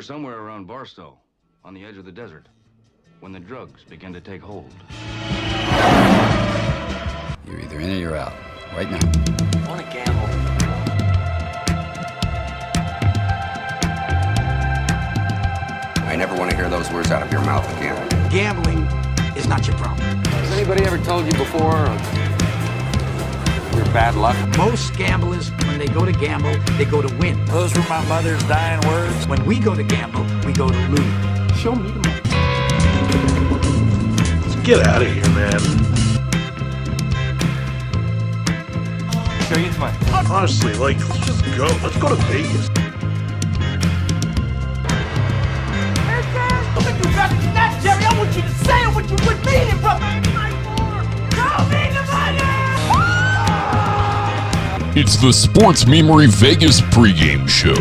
were somewhere around Barstow, on the edge of the desert, when the drugs began to take hold. You're either in or you're out. Right now. I want to gamble. I never want to hear those words out of your mouth again. Gambling is not your problem. Has anybody ever told you before your bad luck? Most gamblers, when they go to gamble, they go to win. Those were my mother's dying words. When we go to gamble, we go to lose. Show me the money. Let's get out of here, man. Show you the money. Honestly, let's just go. Let's go to Vegas. Look at you back in that, Jerry. I want you to say what you would mean it, brother. Show me the money! It's the Sports Memery Vegas pregame show.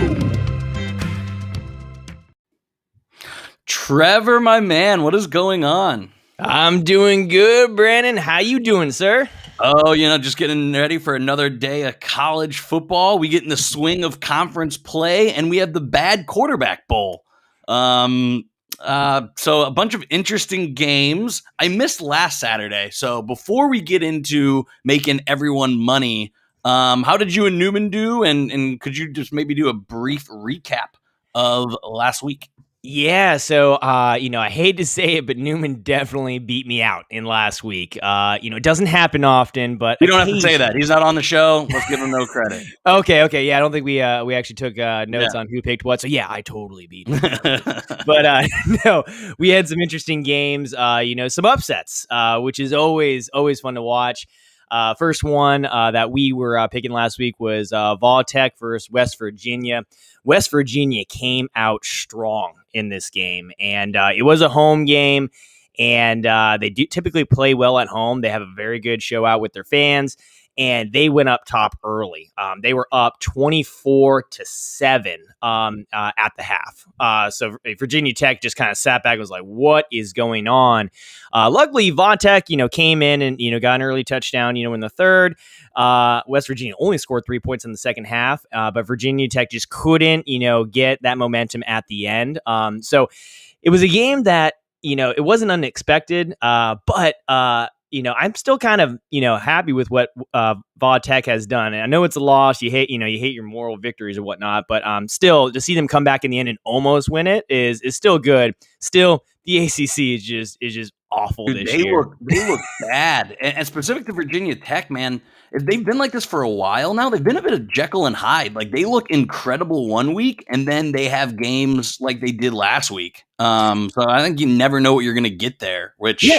Trevor, my man, what is going on? I'm doing good, Brandon. How you doing, sir? Oh, just getting ready for another day of college football. We get in the swing of conference play, and we have the bad quarterback bowl. So a bunch of interesting games. I missed last Saturday. So before we get into making everyone money, how did you and Newman do? And could you just maybe do a brief recap of last week? Yeah, so, I hate to say it, but Newman definitely beat me out in last week. It doesn't happen often, but... You don't have to say that. He's not on the show. Let's give him no credit. Okay. Yeah, I don't think we actually took notes on who picked what. So, yeah, I totally beat him. But, no, we had some interesting games, some upsets, which is always fun to watch. First one that we were picking last week was Voltech versus West Virginia. West Virginia came out strong in this game, and it was a home game, and they do typically play well at home. They have a very good show out with their fans, and they went up top early. They were up 24-7 at the half. So Virginia Tech just kind of sat back and was like, what is going on? Luckily, Voltech, came in and, got an early touchdown, in the third. West Virginia only scored 3 points in the second half, but Virginia Tech just couldn't, get that momentum at the end. So it was a game that, it wasn't unexpected, but I'm still kind of, happy with what Voltech has done. And I know it's a loss. You hate your moral victories or whatnot, but still to see them come back in the end and almost win it is still good. Still, the ACC is just awful. Dude, this year. They look bad. And specific to Virginia Tech, man, they've been like this for a while now. They've been a bit of Jekyll and Hyde. Like, they look incredible one week, and then they have games like they did last week. So I think you never know what you're going to get there, which... Yeah.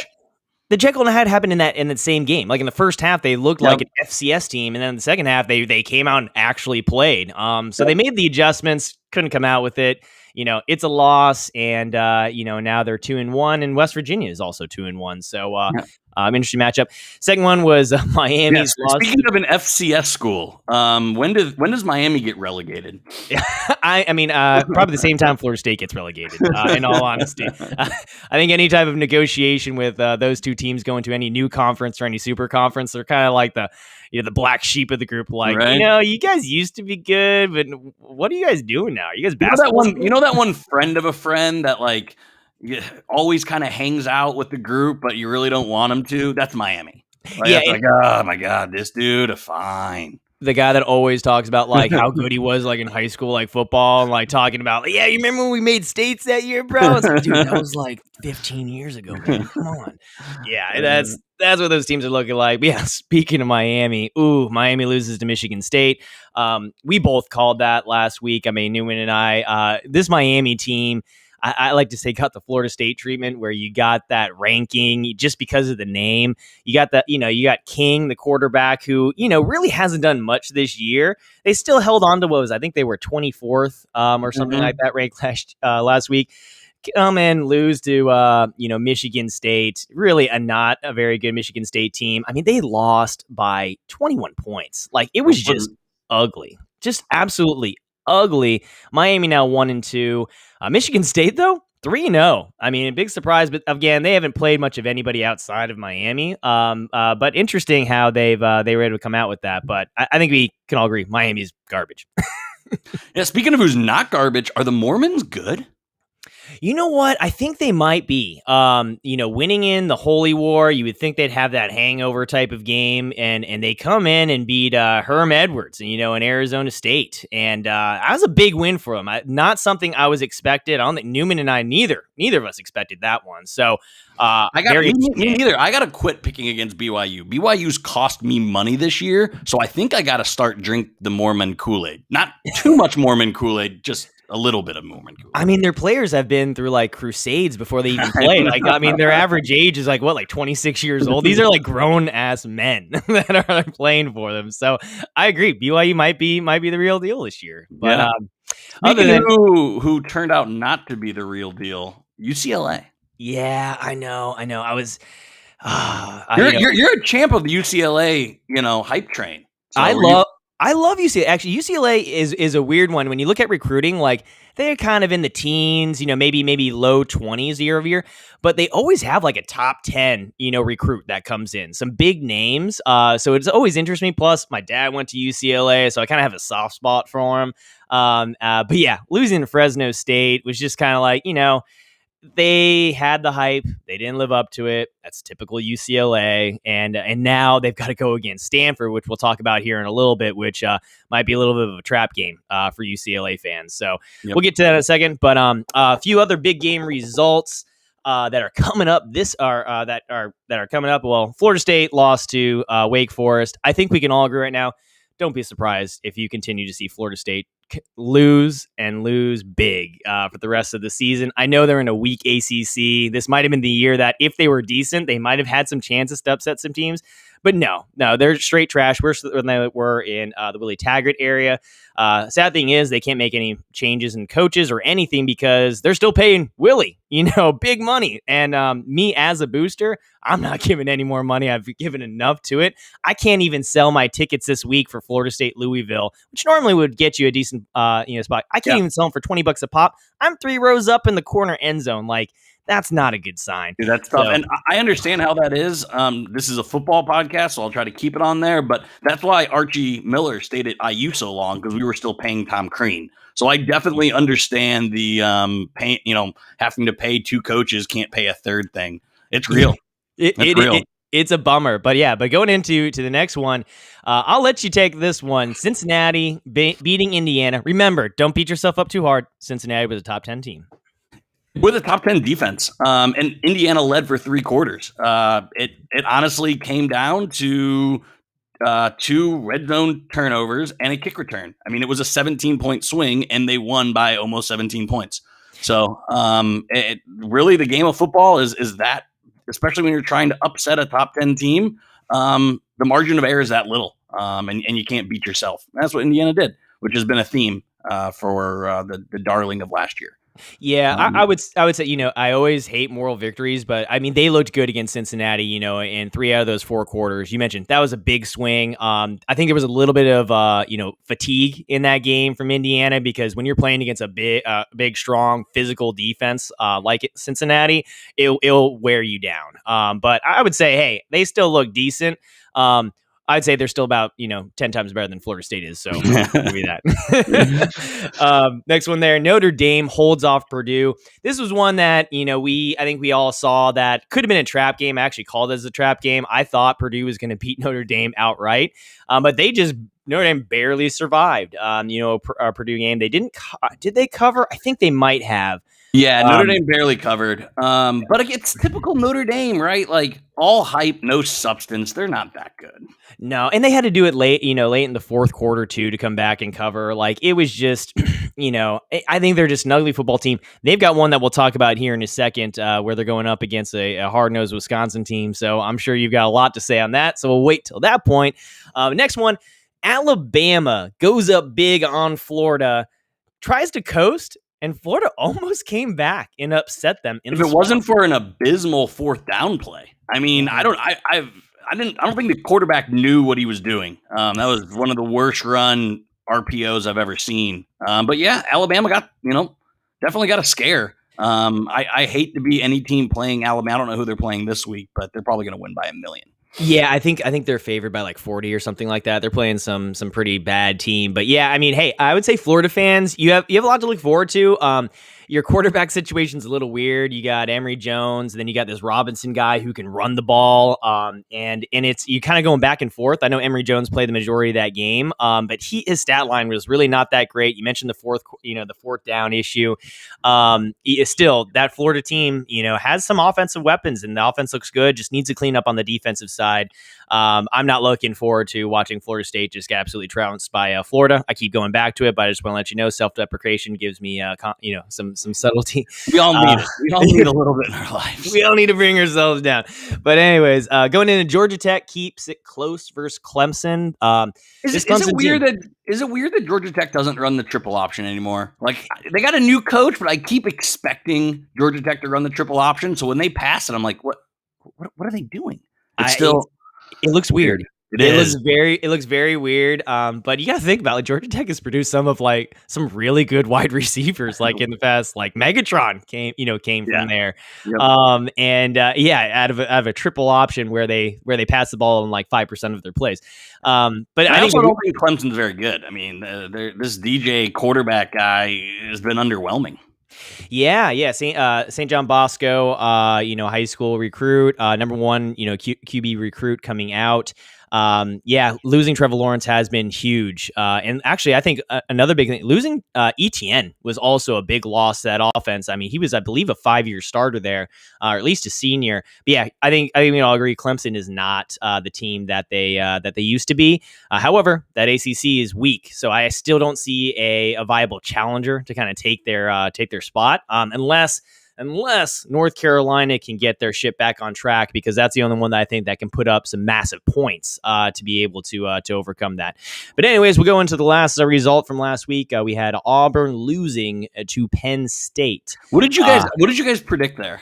The Jekyll and Hyde happened in that same game. Like in the first half, they looked like an FCS team, and then in the second half, they came out and actually played. So they made the adjustments, couldn't come out with it. It's a loss, and now they're 2-1, and West Virginia is also 2-1. So interesting matchup. Second one was Miami's loss. Speaking of an FCS school, when does Miami get relegated? I mean, probably the same time Florida State gets relegated. In all honesty, I think any type of negotiation with those two teams going to any new conference or any super conference, they're kind of like the black sheep of the group. Like, right. You guys used to be good, but what are you guys doing now? Are you guys basketball? That one friend of a friend that like always kind of hangs out with the group, but you really don't want him to. That's Miami. Like, oh my God, this dude, fine. The guy that always talks about like how good he was like in high school, like football, and like talking about, you remember when we made states that year, bro? It's like, dude, that was like 15 years ago, man. Come on. Yeah, that's what those teams are looking like. But yeah, speaking of Miami, Miami loses to Michigan State. We both called that last week. I mean, Newman and I, this Miami team, I like to say got the Florida State treatment where you got that ranking just because of the name. You got that, you got King, the quarterback, who, really hasn't done much this year. They still held on to I think they were 24th or something like that ranked last week. Come and lose to, Michigan State. Really not a very good Michigan State team. I mean, they lost by 21 points. Like, it was just ugly. Just absolutely ugly. Miami now 1-2. Michigan State, though, 3-0. I mean, a big surprise, but again, they haven't played much of anybody outside of Miami. But interesting how they were able to come out with that. But I think we can all agree Miami's garbage. Yeah, speaking of who's not garbage, are the Mormons good? You know what? I think they might be. Winning in the Holy War, you would think they'd have that hangover type of game, and they come in and beat Herm Edwards, in Arizona State, and that was a big win for them. Not something I was expected. I don't think Newman and I neither of us expected that one. So me neither. I got to quit picking against BYU. BYU's cost me money this year, so I think I got to start drink the Mormon Kool-Aid. Not too much Mormon Kool-Aid, just a little bit of Mormon Kool-Aid. I mean, their players have been through like crusades before they even play. Their average age is like 26 years old. These are like grown ass men that are playing for them. So I agree. BYU might be the real deal this year. But yeah. Other than who turned out not to be the real deal, UCLA. Yeah, I know. I was. You're a champ of the UCLA, hype train. So I love UCLA. Actually, UCLA is a weird one. When you look at recruiting, like they're kind of in the teens, maybe low 20s year over year, but they always have like a top 10, recruit that comes in, some big names. So it's always interests me. Plus, my dad went to UCLA, so I kind of have a soft spot for him. But yeah, losing to Fresno State was just kind of like, they had the hype. They didn't live up to it. That's typical UCLA. And now they've got to go against Stanford, which we'll talk about here in a little bit, which might be a little bit of a trap game for UCLA fans. So We'll get to that in a second. But a few other big game results that are coming up. That are coming up. Well, Florida State lost to Wake Forest. I think we can all agree right now. Don't be surprised if you continue to see Florida State lose big for the rest of the season. I know they're in a weak ACC. This might have been the year that if they were decent, they might have had some chances to upset some teams. But no, they're straight trash. Worse than they were in the Willie Taggart area. Sad thing is they can't make any changes in coaches or anything because they're still paying Willie, big money. And me as a booster, I'm not giving any more money. I've given enough to it. I can't even sell my tickets this week for Florida State Louisville, which normally would get you a decent spot. I can't even sell them for $20 a pop. I'm 3 rows up in the corner end zone. Like, that's not a good sign. Dude, that's tough. And I understand how that is. This is a football podcast, so I'll try to keep it on there. But that's why Archie Miller stayed at IU so long, because we were still paying Tom Crean. So I definitely understand the having to pay 2 coaches, can't pay a third thing. It's real. It's a bummer. But going into the next one, I'll let you take this one. Cincinnati beating Indiana. Remember, don't beat yourself up too hard. Cincinnati was a top 10 team. With a top 10 defense, and Indiana led for 3 quarters. It honestly came down to 2 red zone turnovers and a kick return. I mean, it was a 17-point swing, and they won by almost 17 points. So, really, the game of football is that, especially when you're trying to upset a top 10 team, the margin of error is that little, and you can't beat yourself. That's what Indiana did, which has been a theme for the darling of last year. Yeah, I would say, I always hate moral victories, but I mean, they looked good against Cincinnati, in 3 out of those 4 quarters. You mentioned that was a big swing. I think there was a little bit of, fatigue in that game from Indiana, because when you're playing against a big, strong physical defense like Cincinnati, it'll wear you down. But I would say, hey, they still look decent. I'd say they're still about, 10 times better than Florida State is. So give me that. Next one there, Notre Dame holds off Purdue. This was one that, I think we all saw that could have been a trap game. I actually called it as a trap game. I thought Purdue was going to beat Notre Dame outright. But Notre Dame barely survived, a Purdue game. They did they cover? I think they might have. Yeah, Notre Dame barely covered. But it's typical Notre Dame, right? Like, all hype, no substance. They're not that good. No, and they had to do it late in the 4th quarter too to come back and cover. Like, it was just, I think they're just an ugly football team. They've got one that we'll talk about here in a second, where they're going up against a hard-nosed Wisconsin team. So I'm sure you've got a lot to say on that. So we'll wait till that point. Next one, Alabama goes up big on Florida, tries to coast, and Florida almost came back and upset them. If it wasn't for an abysmal 4th down play, I mean, I don't think the quarterback knew what he was doing. That was one of the worst run RPOs I've ever seen. But yeah, Alabama definitely got a scare. I hate to be any team playing Alabama. I don't know who they're playing this week, but they're probably going to win by 1 million. Yeah, I think they're favored by like 40 or something like that. They're playing some pretty bad team, but yeah, I mean, hey, I would say Florida fans, you have a lot to look forward to. Your quarterback situation's a little weird. You got Emory Jones, and then you got this Robinson guy who can run the ball. And it's you kind of going back and forth. I know Emory Jones played the majority of that game, but his stat line was really not that great. You mentioned the fourth down issue. Still, that Florida team, has some offensive weapons, and the offense looks good. Just needs to clean up on the defensive side. I'm not looking forward to watching Florida State just get absolutely trounced by Florida. I keep going back to it, but I just want to let you know, self-deprecation gives me, some subtlety. We all need it. We all need a little bit in our lives. We all need to bring ourselves down. But anyways, going into Georgia Tech keeps it close versus Clemson. Is it weird that Georgia Tech doesn't run the triple option anymore? Like, they got a new coach, but I keep expecting Georgia Tech to run the triple option. So when they pass it, I'm like, what are they doing? It looks weird. It looks very weird. But you got to think about Georgia Tech has produced some really good wide receivers in the past. Like Megatron came from there. Yep. Out of a triple option where they pass the ball in like 5% of their plays. But I also don't think Clemson's very good. I mean, this DJ quarterback guy has been underwhelming. Yeah. St. John Bosco, high school recruit, number one, QB recruit coming out. Losing Trevor Lawrence has been huge. And actually, I think another big thing, losing ETN was also a big loss to that offense. I mean, he was, I believe, a 5-year starter there, or at least a senior. But yeah, I think we all agree Clemson is not the team that they used to be. However, that ACC is weak, so I still don't see a viable challenger to kind of take their spot, unless North Carolina can get their shit back on track, because that's the only one that I think that can put up some massive points to be able to overcome that. But anyways, we'll go into the last result from last week. We had Auburn losing to Penn State. What did you guys predict there?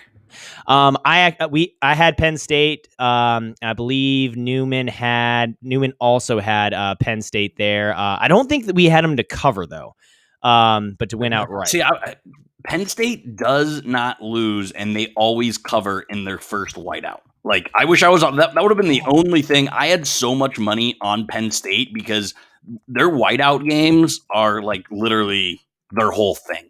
I had Penn State. I believe Newman also had Penn State there. I don't think that we had them to cover though, but to win outright. See, Penn State does not lose, and they always cover in their first whiteout. Like, I wish I was on that. That would have been the only thing. I had so much money on Penn State because their whiteout games are like literally their whole thing.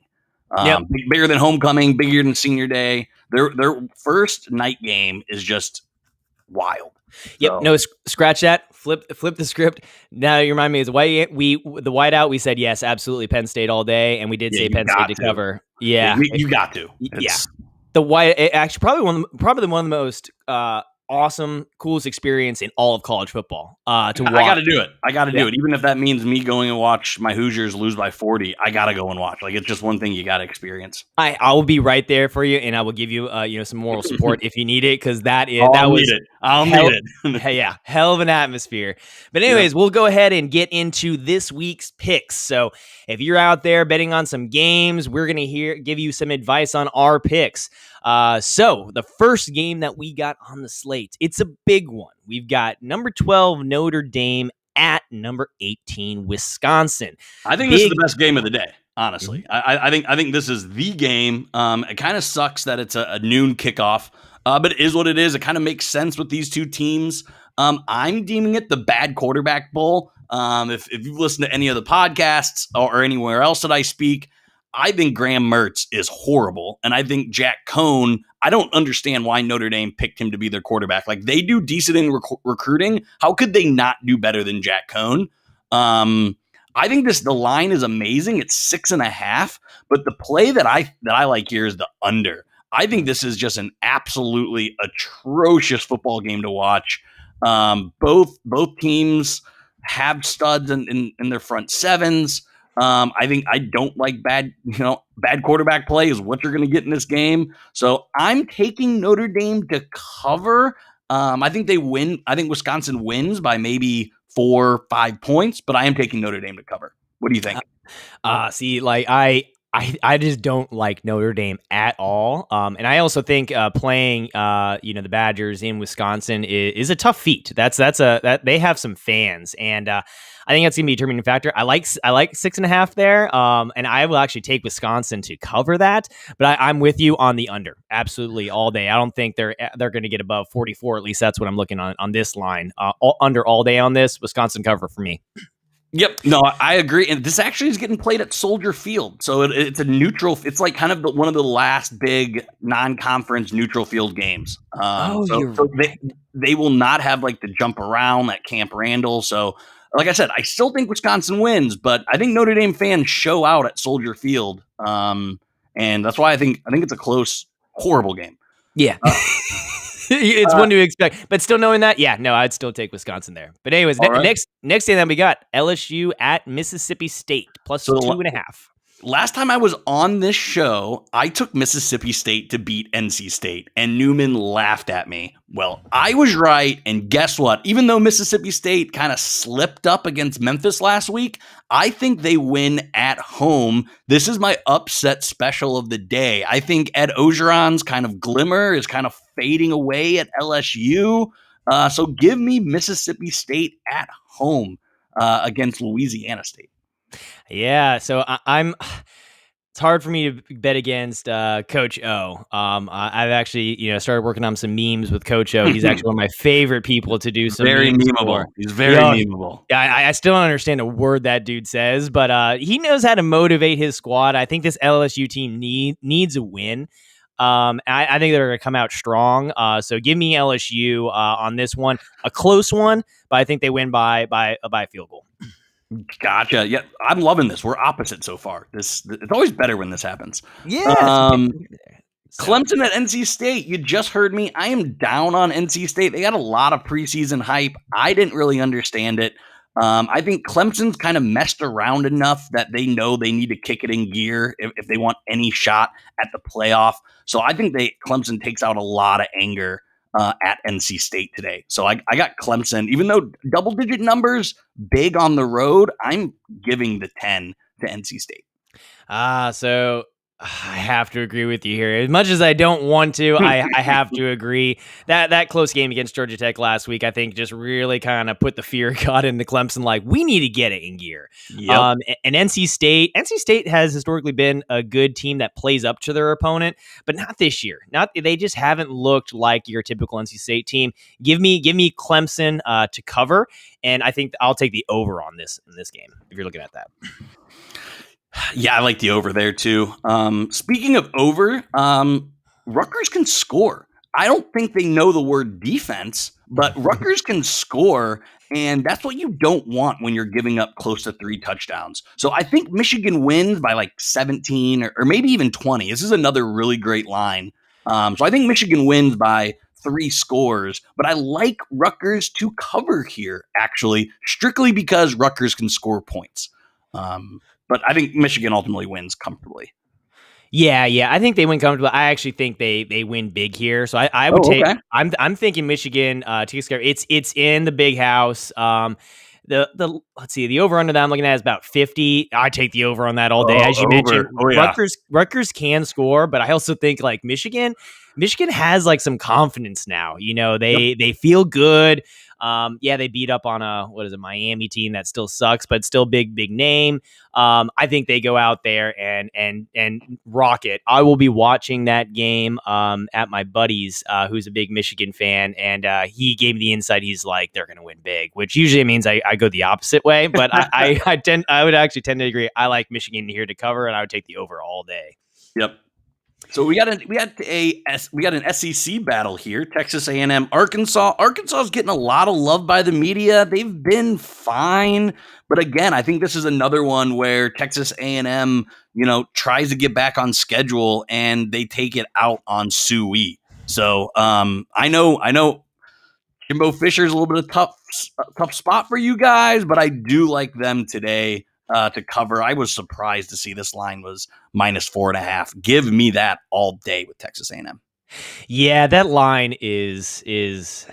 Bigger than homecoming, bigger than senior day. Their first night game is just wild. Yep. So. No, scratch that. Flip the script. Now you remind me, the whiteout. We said yes, absolutely, Penn State all day, and we did say Penn State to cover. Yeah, you got to. The white actually probably one of the most awesome, coolest experience in all of college football. To watch. I got to do it. Do it, even if that means me going and watch my Hoosiers lose by 40. I got to go and watch. Like, it's just one thing you got to experience. I will be right there for you, and I will give you some moral support if you need it, because I'll need it. Yeah, hell of an atmosphere. But anyways, we'll go ahead and get into this week's picks. So if you're out there betting on some games, we're gonna give you some advice on our picks. So the first game that we got on the slate, it's a big one. We've got number 12 Notre Dame at number 18 Wisconsin. I think this is the best game of the day. Honestly, I think this is the game. It kind of sucks that it's a noon kickoff, but it is what it is. It kind of makes sense with these two teams. I'm deeming it the bad quarterback bowl. If you've listened to any of the podcasts or anywhere else that I speak, I think Graham Mertz is horrible. And I think Jack Cohn, I don't understand why Notre Dame picked him to be their quarterback. Like, they do decent in recruiting. How could they not do better than Jack Cohn? I think the line is amazing. It's 6.5, but the play that I like here is the under. I think this is just an absolutely atrocious football game to watch. Both teams have studs in their front sevens. I don't like bad quarterback play is what you're going to get in this game. So I'm taking Notre Dame to cover. I think they win. I think Wisconsin wins by maybe 4 or 5 points, but I am taking Notre Dame to cover. What do you think? I just don't like Notre Dame at all. And I also think playing the Badgers in Wisconsin is a tough feat. That they have some fans, and I think that's gonna be a determining factor. I like 6.5 there, and I will actually take Wisconsin to cover that. But I'm with you on the under, absolutely all day. I don't think they're going to get above 44. At least that's what I'm looking on this line. Under all day on this Wisconsin cover for me. Yep. No, I agree. And this actually is getting played at Soldier Field. So it's a neutral. It's like kind of one of the last big non-conference neutral field games. They will not have like the jump around at Camp Randall. So like I said, I still think Wisconsin wins, but I think Notre Dame fans show out at Soldier Field. And that's why I think it's a close, horrible game. Yeah. It's one to expect, but still knowing that, I'd still take Wisconsin there. But anyways, next day, then we got LSU at Mississippi State plus 2.5. Last time I was on this show, I took Mississippi State to beat NC State, and Newman laughed at me. Well, I was right, and guess what? Even though Mississippi State kind of slipped up against Memphis last week, I think they win at home. This is my upset special of the day. I think Ed Ogeron's kind of glimmer is kind of fading away at LSU. So give me Mississippi State at home against Louisiana State. Yeah, so it's hard for me to bet against Coach O. I've actually, started working on some memes with Coach O. He's actually one of my favorite people to do some very memes memeable. For. He's very memeable. Yeah, I still don't understand a word that dude says, but he knows how to motivate his squad. I think this LSU team needs a win. I think they're going to come out strong. So give me LSU on this one, a close one, but I think they win by a field goal. Gotcha. Yeah, I'm loving this. We're opposite so far. It's always better when this happens. Yeah. Clemson at NC State. You just heard me. I am down on NC State. They got a lot of preseason hype. I didn't really understand it. I think Clemson's kind of messed around enough that they know they need to kick it in gear if they want any shot at the playoff. So I think Clemson takes out a lot of anger at NC State today. So I got Clemson, even though double-digit numbers, big on the road, I'm giving the 10 to NC State. So I have to agree with you here. As much as I don't want to, I have to agree. That close game against Georgia Tech last week, I think just really kind of put the fear of God into Clemson. Like, we need to get it in gear. Yep. And NC State has historically been a good team that plays up to their opponent, but not this year. They just haven't looked like your typical NC State team. Give me Clemson to cover, and I think I'll take the over on this in this game if you're looking at that. Yeah, I like the over there too. Speaking of over, Rutgers can score. I don't think they know the word defense, but Rutgers can score, and that's what you don't want when you're giving up close to 3 touchdowns. So I think Michigan wins by like 17 or maybe even 20. This is another really great line. So I think Michigan wins by 3 scores, but I like Rutgers to cover here, actually, strictly because Rutgers can score points. But I think Michigan ultimately wins comfortably. Yeah, I think they win comfortably. I actually think they win big here. So I would take. Okay. I'm thinking Michigan to scare. It's in the big house. Let's see, the over under that I'm looking at is about 50. I take the over on that all day, as you mentioned. Rutgers can score, but I also think like Michigan has like some confidence now. They feel good. They beat up on a Miami team that still sucks, but still big name. I think they go out there and rock it. I will be watching that game at my buddy's, who's a big Michigan fan, and he gave me the insight. He's like, they're going to win big, which usually means I go the opposite way. But I would actually tend to agree. I like Michigan here to cover, and I would take the over all day. Yep. So we got an SEC battle here. Texas A&M, Arkansas. Arkansas is getting a lot of love by the media. They've been fine, but again, I think this is another one where Texas A&M, tries to get back on schedule and they take it out on Suey. So I know Jimbo Fisher's a little bit of tough spot for you guys, but I do like them today. To cover. I was surprised to see this line was -4.5. Give me that all day with Texas A&M. Yeah, that line is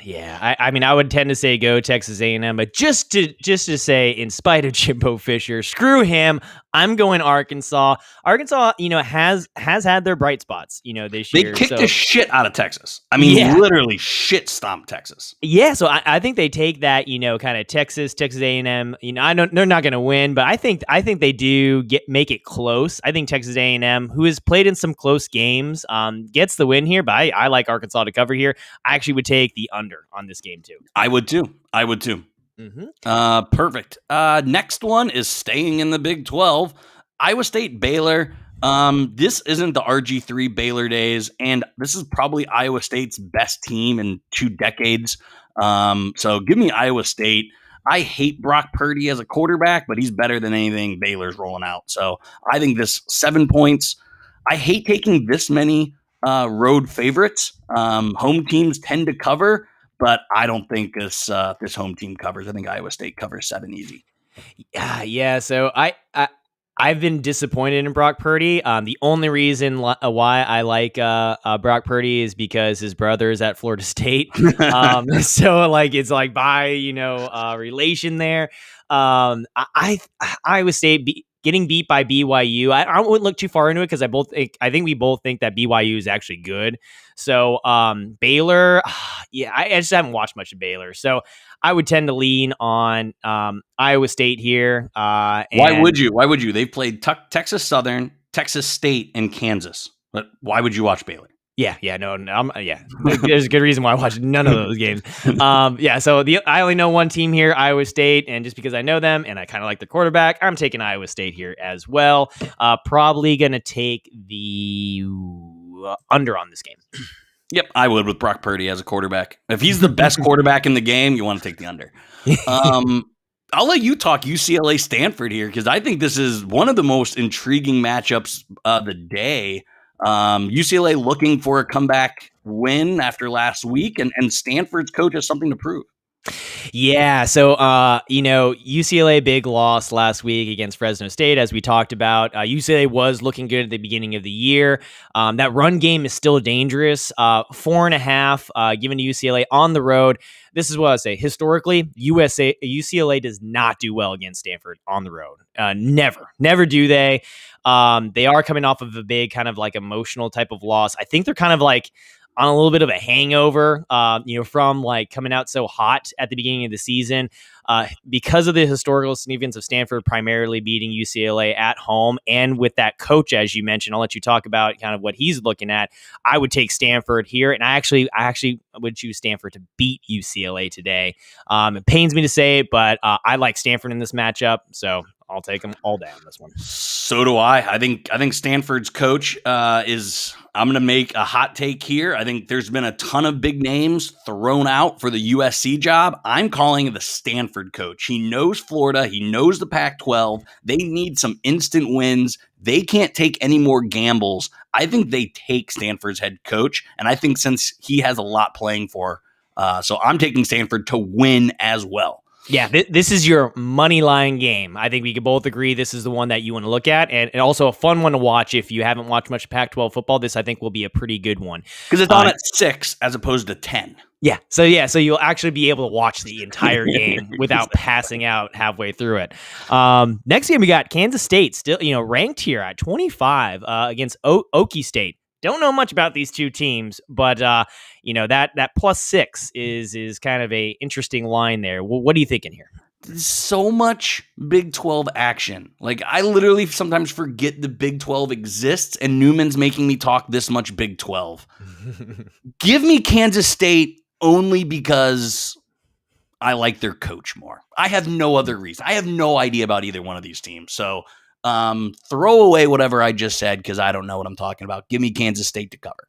yeah. I mean, I would tend to say go Texas A&M, but just to say, in spite of Jimbo Fisher, screw him. I'm going Arkansas. Arkansas, has had their bright spots, this They year. kicked the shit out of Texas. I mean, literally shit stomped Texas. Yeah, so I think they take that, kind of Texas A&M. I know they're not going to win, but I think they do make it close. I think Texas A&M, who has played in some close games, gets the win here. But I like Arkansas to cover here. I actually would take the under on this game too. I would too. Mm-hmm. Perfect. Next one is staying in the Big 12. Iowa State Baylor. This isn't the RG3 Baylor days, and this is probably Iowa State's best team in 2 decades. So give me Iowa State. I hate Brock Purdy as a quarterback, but he's better than anything Baylor's rolling out. So I think this 7 points. I hate taking this many road favorites. Home teams tend to cover, but I don't think this home team covers. I think Iowa State covers 7 easy. Yeah. So I've been disappointed in Brock Purdy. The only reason why I like Brock Purdy is because his brother is at Florida State. So it's by relation there. Iowa State getting beat by BYU. I wouldn't look too far into it because I think we both think that BYU is actually good. So Baylor, I just haven't watched much of Baylor. So I would tend to lean on Iowa State here. Why would you? They've played Texas Southern, Texas State, and Kansas. But why would you watch Baylor? Yeah. There's a good reason why I watched none of those games. So I only know one team here, Iowa State, and just because I know them and I kind of like the quarterback, I'm taking Iowa State here as well. Probably gonna take the under on this game. Yep, I would with Brock Purdy as a quarterback. If he's the best quarterback in the game, you want to take the under. I'll let you talk UCLA Stanford here because I think this is one of the most intriguing matchups of the day. UCLA looking for a comeback win after last week, and Stanford's coach has something to prove. Yeah, so UCLA big loss last week against Fresno State, as we talked about. UCLA was looking good at the beginning of the year. That run game is still dangerous. 4.5 given to UCLA on the road. This is what I say. Historically, UCLA does not do well against Stanford on the road. Never do they. They are coming off of a big kind of emotional type of loss. I think they're kind of on a little bit of a hangover, from coming out so hot at the beginning of the season, because of the historical significance of Stanford primarily beating UCLA at home. And with that coach, as you mentioned, I'll let you talk about kind of what he's looking at. I would take Stanford here. And I actually would choose Stanford to beat UCLA today. It pains me to say it, but I like Stanford in this matchup. So I'll take them all day on this one. So do I. I think Stanford's coach I'm going to make a hot take here. I think there's been a ton of big names thrown out for the USC job. I'm calling the Stanford coach. He knows Florida. He knows the Pac-12. They need some instant wins. They can't take any more gambles. I think they take Stanford's head coach, and I think since he has a lot playing for, so I'm taking Stanford to win as well. Yeah, this is your money line game. I think we can both agree this is the one that you want to look at, and also a fun one to watch if you haven't watched much Pac-12 football. This, I think, will be a pretty good one. Because it's on at 6 as opposed to 10. Yeah, so you'll actually be able to watch the entire game without passing out halfway through it. Next game, we got Kansas State, still ranked here at 25 against Okie State. Don't know much about these two teams, but that +6 is kind of a interesting line there. What are you thinking here? So much Big 12 action. I literally sometimes forget the Big 12 exists, and Newman's making me talk this much Big 12. Give me Kansas State only because I like their coach more. I have no other reason. I have no idea about either one of these teams. So throw away whatever I just said because I don't know what I'm talking about. Give me Kansas State to cover.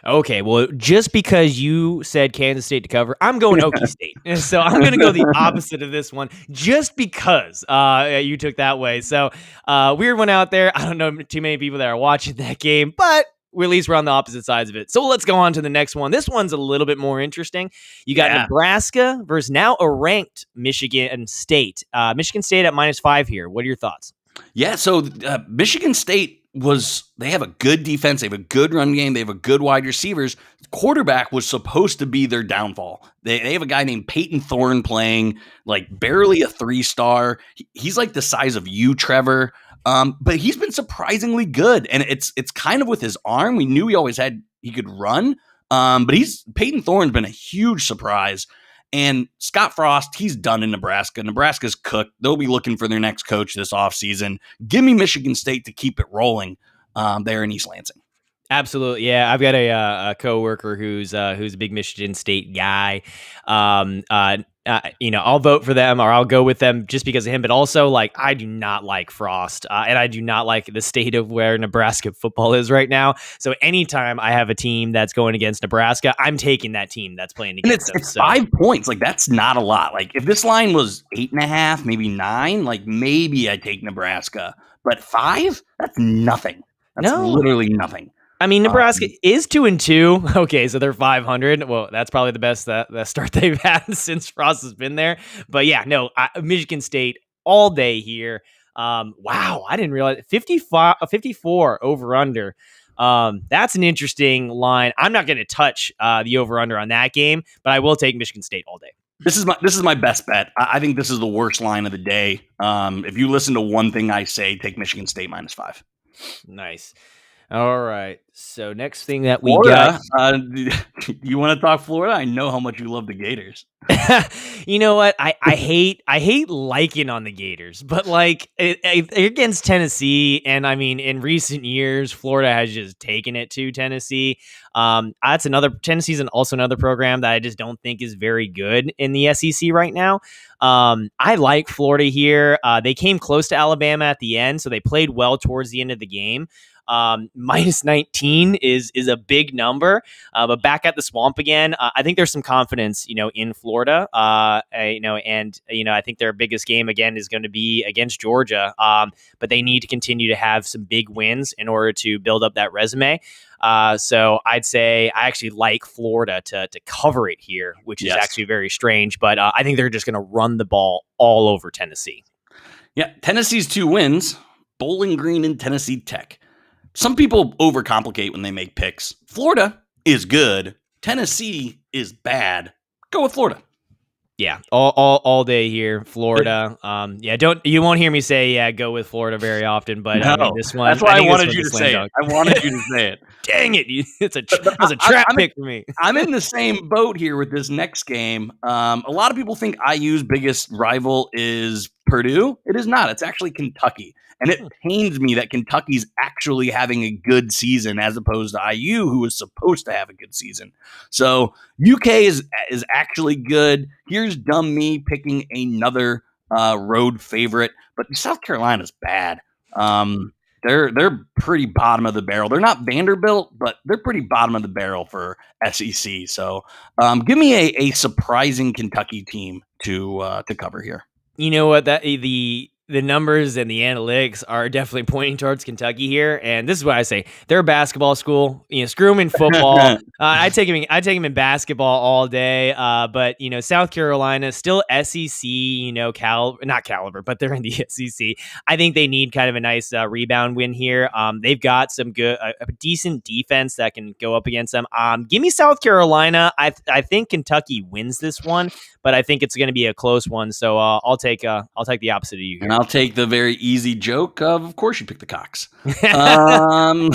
Okay, well, just because you said Kansas State to cover, I'm going Okie State. And so I'm going to go the opposite of this one just because you took that way. So weird one out there. I don't know too many people that are watching that game, but at least we're on the opposite sides of it. So let's go on to the next one. This one's a little bit more interesting. You got Nebraska versus now a ranked Michigan State. Michigan State at -5 here. What are your thoughts? Yeah, so Michigan State they have a good defense. They have a good run game. They have a good wide receivers. Quarterback was supposed to be their downfall. They have a guy named Peyton Thorne playing like barely a 3-star. He's like the size of you, Trevor. But he's been surprisingly good. And it's kind of with his arm. We knew he could run. But Peyton Thorne's been a huge surprise. And Scott Frost, he's done in Nebraska. Nebraska's cooked. They'll be looking for their next coach this offseason. Give me Michigan State to keep it rolling there in East Lansing. Absolutely, yeah. I've got a coworker who's a big Michigan State guy. I'll vote for them or I'll go with them just because of him. But also, like, I do not like Frost, and I do not like the state of where Nebraska football is right now. So anytime I have a team that's going against Nebraska, I'm taking that team that's playing against them. It's 5 points. Like, that's not a lot. Like, if this line was 8.5, maybe 9, like maybe I take Nebraska. But 5? That's nothing. That's literally nothing. I mean, Nebraska is 2-2. Okay, so they're 500. Well, that's probably the best that start they've had since Frost has been there. But yeah, no, Michigan State all day here. Wow, I didn't realize 54 over under. That's an interesting line. I'm not going to touch the over under on that game, but I will take Michigan State all day. This is my best bet. I think this is the worst line of the day. If you listen to one thing I say, take Michigan State -5. Nice. All right. So next thing that we Florida, got, you want to talk Florida? I know how much you love the Gators. You know what? I hate liking on the Gators, but like against Tennessee, and I mean in recent years, Florida has just taken it to Tennessee. Tennessee's also another program that I just don't think is very good in the SEC right now. I like Florida here. They came close to Alabama at the end, so they played well towards the end of the game. -19 is a big number, but back at the Swamp again, I think there's some confidence, in Florida, I think their biggest game again is going to be against Georgia. But they need to continue to have some big wins in order to build up that resume. So I'd say I actually like Florida to cover it here, which is actually very strange, but I think they're just going to run the ball all over Tennessee. Yeah. Tennessee's 2 wins, Bowling Green and Tennessee Tech. Some people overcomplicate when they make picks. Florida is good. Tennessee is bad. Go with Florida. Yeah, all day here, Florida. You won't hear me say go with Florida very often, but no, I mean, this one. That's why I wanted you to say it. I wanted you to say it. Dang it! It's a trap pick for me. I'm in the same boat here with this next game. A lot of people think IU's biggest rival is Purdue. It is not. It's actually Kentucky. And it pains me that Kentucky's actually having a good season as opposed to IU, who is supposed to have a good season. So UK is actually good. Here's dumb me picking another road favorite, but South Carolina's bad. They're pretty bottom of the barrel. They're not Vanderbilt, but they're pretty bottom of the barrel for SEC. So give me a surprising Kentucky team to cover here. You know what? The numbers and the analytics are definitely pointing towards Kentucky here, and this is what I say: they're a basketball school. Screw them in football. I take them in basketball all day. But South Carolina still SEC. Not caliber, but they're in the SEC. I think they need kind of a nice rebound win here. They've got some good, a decent defense that can go up against them. Give me South Carolina. I think Kentucky wins this one, but I think it's going to be a close one. So I'll take the opposite of you here. And I'll take the very easy joke of course you pick the Cox. UNC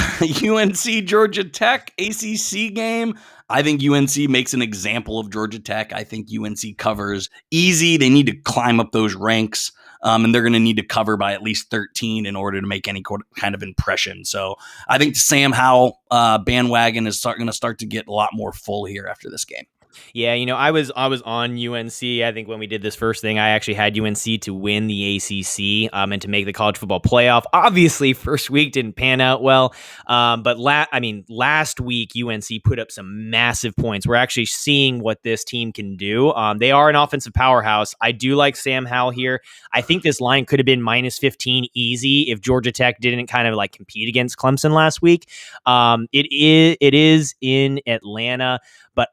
Georgia Tech ACC game. I think UNC makes an example of Georgia Tech. I think UNC covers easy. They need to climb up those ranks, and they're going to need to cover by at least 13 in order to make any kind of impression. So I think the Sam Howell bandwagon is going to start to get a lot more full here after this game. Yeah, I was on UNC. I think when we did this first thing, I actually had UNC to win the ACC and to make the college football playoff. Obviously, first week didn't pan out well, but last week UNC put up some massive points. We're actually seeing what this team can do. They are an offensive powerhouse. I do like Sam Howell here. I think this line could have been -15 easy if Georgia Tech didn't kind of like compete against Clemson last week. It is in Atlanta. But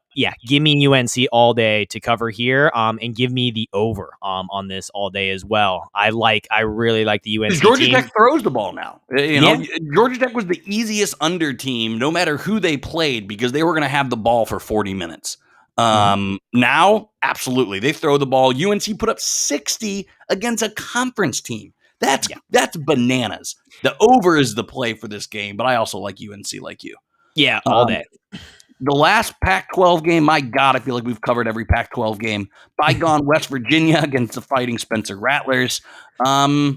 give me UNC all day to cover here, and give me the over on this all day as well. I really like the UNC Georgia team. Tech throws the ball now. You know, Georgia Tech was the easiest under team, no matter who they played, because they were going to have the ball for 40 minutes. Now, absolutely, they throw the ball. UNC put up 60 against a conference team. That's bananas. The over is the play for this game, but I also like UNC like you. Yeah, all day. The last Pac-12 game, my God, I feel like we've covered every Pac-12 game. Bygone West Virginia against the Fighting Spencer Rattlers. I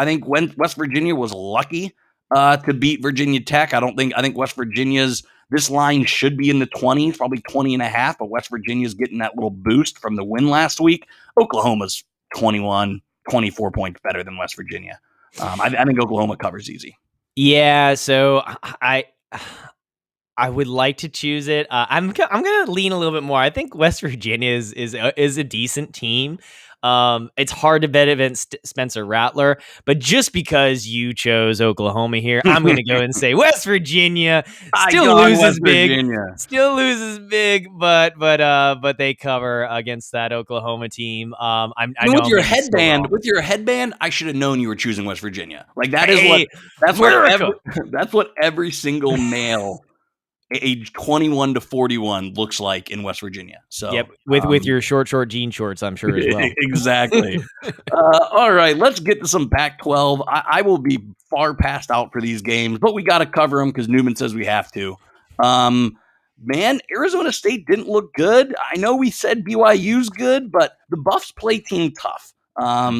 think West Virginia was lucky to beat Virginia Tech. I think West Virginia's this line should be in the 20s, probably 20 and a half, but West Virginia's getting that little boost from the win last week. Oklahoma's 24 points better than West Virginia. I think Oklahoma covers easy. Yeah, so I would like to choose it. I'm gonna lean a little bit more. I think West Virginia is a decent team. It's hard to bet against Spencer Rattler, but just because you chose Oklahoma here, I'm gonna go and say West Virginia still loses big, but they cover against that Oklahoma team. With your headband, I should have known you were choosing West Virginia. Like that's what every single male age 21 to 41 looks like in West Virginia. So with your short jean shorts, I'm sure as well. Exactly. All right, let's get to some Pac-12. I will be far past out for these games, but we got to cover them because Newman says we have to. Arizona State didn't look good. I know we said BYU's good, but the Buffs play team tough. I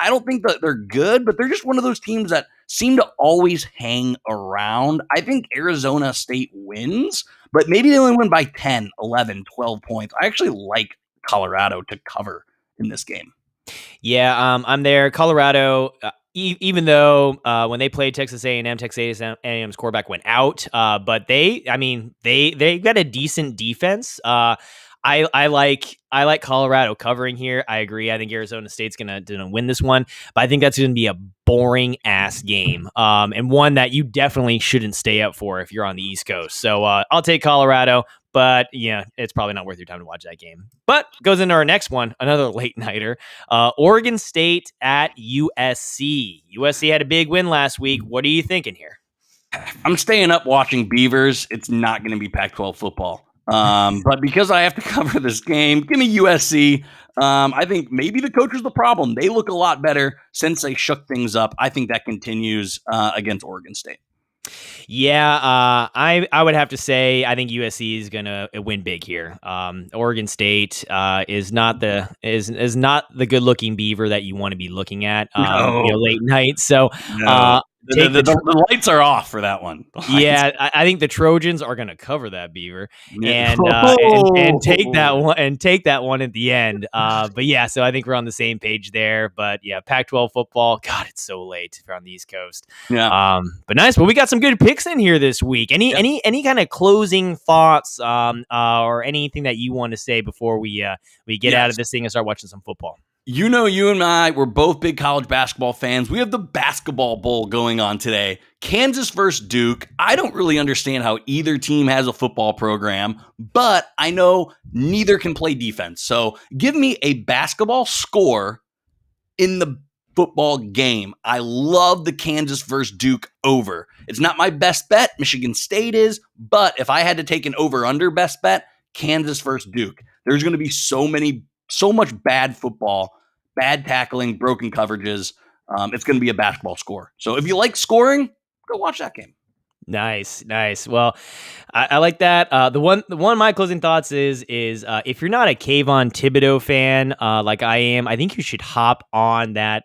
don't think that they're good, but they're just one of those teams that seem to always hang around. I think Arizona State wins, but maybe they only win by 10, 11, 12 points. I actually like Colorado to cover in this game. Yeah, I'm there. Colorado, even though when they played Texas A&M, Texas A&M's quarterback went out, but they got a decent defense. I like Colorado covering here. I agree. I think Arizona State's gonna win this one, but I think that's gonna be a boring ass game, and one that you definitely shouldn't stay up for if you're on the East Coast. So I'll take Colorado, but it's probably not worth your time to watch that game. But goes into our next one, another late nighter. Oregon State at USC. USC had a big win last week. What are you thinking here? I'm staying up watching Beavers. It's not going to be Pac-12 football. But because I have to cover this game, give me USC. I think maybe the coach was the problem. They look a lot better since they shook things up. I think that continues against Oregon State. Yeah, I would have to say I think USC is gonna win big here. Oregon State is not the good looking Beaver that you want to be looking at late night. So the lights are off for that one. Yeah, I think the Trojans are going to cover that Beaver and take that one at the end. But yeah, so I think we're on the same page there. But yeah, Pac-12 football. God, it's so late if you're on the East Coast. Yeah. But nice. But we got some good picks in here this week. Any kind of closing thoughts or anything that you want to say before we get out of this thing and start watching some football? You and I, we're both big college basketball fans. We have the basketball bowl going on today. Kansas versus Duke. I don't really understand how either team has a football program, but I know neither can play defense. So give me a basketball score in the football game. I love the Kansas versus Duke over. It's not my best bet. Michigan State is, but if I had to take an over-under best bet, Kansas versus Duke. There's going to be so much bad football, bad tackling, broken coverages. It's going to be a basketball score. So if you like scoring, go watch that game. Nice. Well, I like that. The one of my closing thoughts is if you're not a Kayvon Thibodeau fan like I am, I think you should hop on that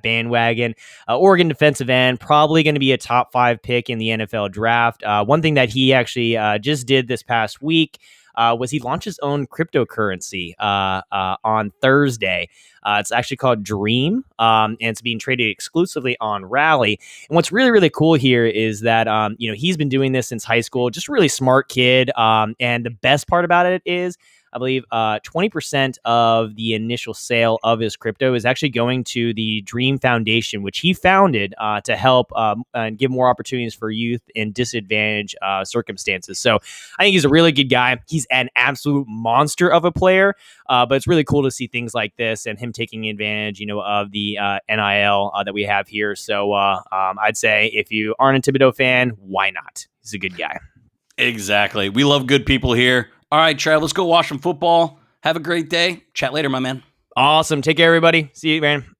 bandwagon. Oregon defensive end, probably going to be a top 5 pick in the NFL draft. One thing that he actually just did this past week was he launched his own cryptocurrency on Thursday. It's actually called Dream, and it's being traded exclusively on Rally. And what's really, really cool here is that he's been doing this since high school. Just a really smart kid. And the best part about it is I believe 20% of the initial sale of his crypto is actually going to the Dream Foundation, which he founded to help and give more opportunities for youth in disadvantaged circumstances. So I think he's a really good guy. He's an absolute monster of a player, but it's really cool to see things like this and him taking advantage, of the NIL that we have here. So I'd say if you aren't a Thibodeau fan, why not? He's a good guy. Exactly. We love good people here. All right, Trev, let's go watch some football. Have a great day. Chat later, my man. Awesome. Take care, everybody. See you, man.